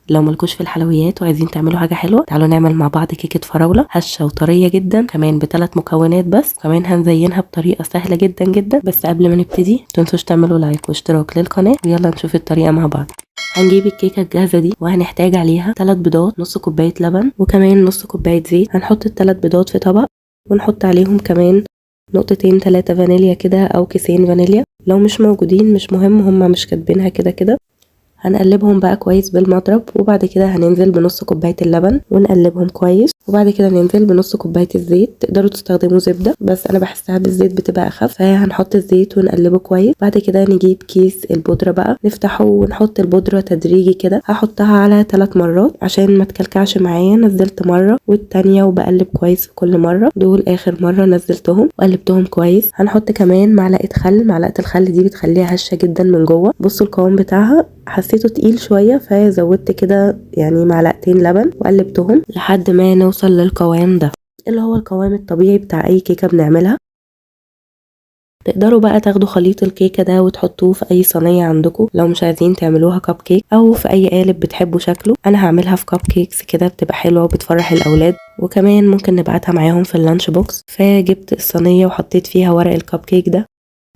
لو ملكوش في الحلويات وعايزين تعملوا حاجه حلوه تعالوا نعمل مع بعض كيكه فراوله هشه وطريه جدا كمان ب3 مكونات بس. كمان هنزينها بطريقه سهله جدا جدا. بس قبل ما نبتدي متنسوش تعملوا لايك واشتراك للقناه ويلا نشوف الطريقه مع بعض. هنجيب الكيكه الجاهزه دي وهنحتاج عليها 3 بيضات، نص كوبايه لبن، وكمان نص كوبايه زيت. هنحط ال3 بيضات في طبق ونحط عليهم كمان نقطتين 3 فانيليا كده او كيسين فانيليا، لو مش موجودين مش مهم، هما مش كاتبينها كده كده. هنقلبهم بقى كويس بالمضرب، وبعد كده هننزل بنص كوبايه اللبن ونقلبهم كويس، وبعد كده ننزل بنص كوبايه الزيت. تقدروا تستخدموا زبده بس انا بحسها بالزيت بتبقى اخف، فهنحط الزيت ونقلبه كويس. بعد كده نجيب كيس البودره بقى نفتحه ونحط البودره تدريجي كده، هحطها على 3 مرات عشان ما تكلكعش معايا. نزلت مره والتانيه وبقلب كويس في كل مره. دول اخر مره نزلتهم وقلبتهم كويس. هنحط كمان معلقه خل، معلقه الخل دي بتخليها هشه جدا من جوه. بصوا القوام بتاعها حسيته تقيل شويه فزودت كده يعني معلقتين لبن وقلبتهم لحد ما نوصل للقوام ده اللي هو القوام الطبيعي بتاع اي كيكه بنعملها. تقدروا بقى تاخدوا خليط الكيكه ده وتحطوه في اي صينيه عندكم لو مش عايزين تعملوها كب كيك، او في اي قالب بتحبوا شكله. انا هعملها في كب كيكس كده بتبقى حلوه وبتفرح الاولاد، وكمان ممكن نبعتها معاهم في اللانش بوكس. فجبت الصينيه وحطيت فيها ورق الكب كيك ده،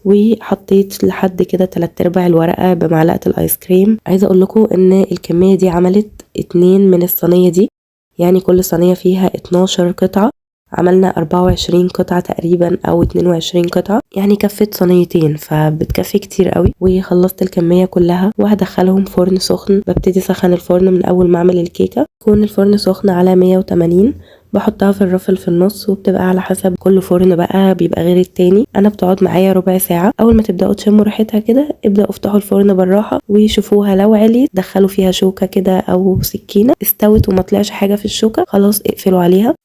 وحطيت لحد كده 3/4 الورقه بمعلقه الايس كريم. عايزه اقول لكم ان الكميه دي عملت 2 من الصينيه دي، يعني كل صينيه فيها 12 قطعه، عملنا 24 قطعه تقريبا او 22 قطعه، يعني كفت صينيتين فبتكفي كتير قوي. وخلصت الكميه كلها وهدخلهم فرن سخن. ببتدي اسخن الفرن من اول ما اعمل الكيكه، يكون الفرن سخن على 180. بحطها في الرفل في النص، وبتبقى على حسب كل فرن بقى بيبقى غير التاني. انا بتقعد معايا ربع ساعه. اول ما تبداوا تشموا ريحتها كده ابداوا افتحوا الفرن بالراحه وشوفوها، لو عليت دخلوا فيها شوكه كده او سكينه. استوت وما طلعش حاجه في الشوكه خلاص اقفلوا عليها.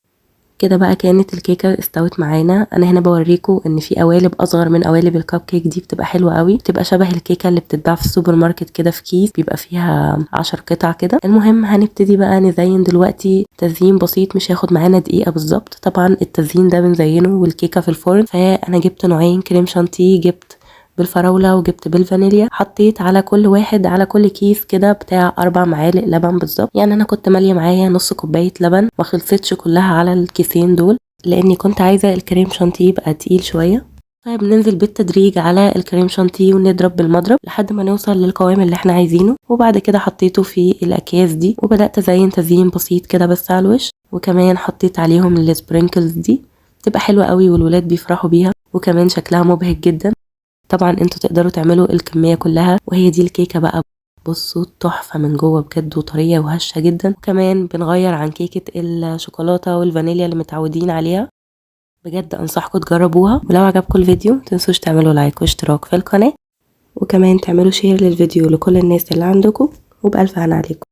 كده بقى كانت الكيكه استوت معانا. انا هنا بوريكم ان في قوالب اصغر من قوالب الكب كيك دي، بتبقى حلوه قوي، بتبقى شبه الكيكه اللي بتتباع في السوبر ماركت كده في كيس بيبقى فيها 10 قطع كده. المهم هنبتدي بقى نزين دلوقتي تزيين بسيط مش هياخد معانا دقيقه بالظبط. طبعا التزيين ده بنزينه والكيكه في الفرن. فانا جبت نوعين كريم شانتيه، جبت بالفراولة وجبت بالفانيليا. حطيت على كل واحد على كل كيس كده بتاع 4 معالق لبن بالظبط، يعني انا كنت ماليه معايا نص كوبايه لبن، ما خلصتش كلها على الكيسين دول لاني كنت عايزه الكريم شانتيه يبقى تقيل شويه. طيب ننزل بالتدريج على الكريم شانتيه ونضرب بالمضرب لحد ما نوصل للقوام اللي احنا عايزينه. وبعد كده حطيته في الاكياس دي وبدات ازين تزيين بسيط كده بس على الوش، وكمان حطيت عليهم السبرينكلز دي بتبقى حلوه قوي والولاد بيفرحوا بيها، وكمان شكلها مبهج جدا. طبعا انتوا تقدروا تعملوا الكميه كلها. وهي دي الكيكه بقى، بصوا تحفه من جوه بجد وطريه وهشه جدا. وكمان بنغير عن كيكه الشوكولاته والفانيليا اللي متعودين عليها. بجد انصحكم تجربوها. ولو عجبكم الفيديو متنسوش تعملوا لايك واشتراك في القناه، وكمان تعملوا شير للفيديو لكل الناس اللي عندكم. وبألف هنا عليكم.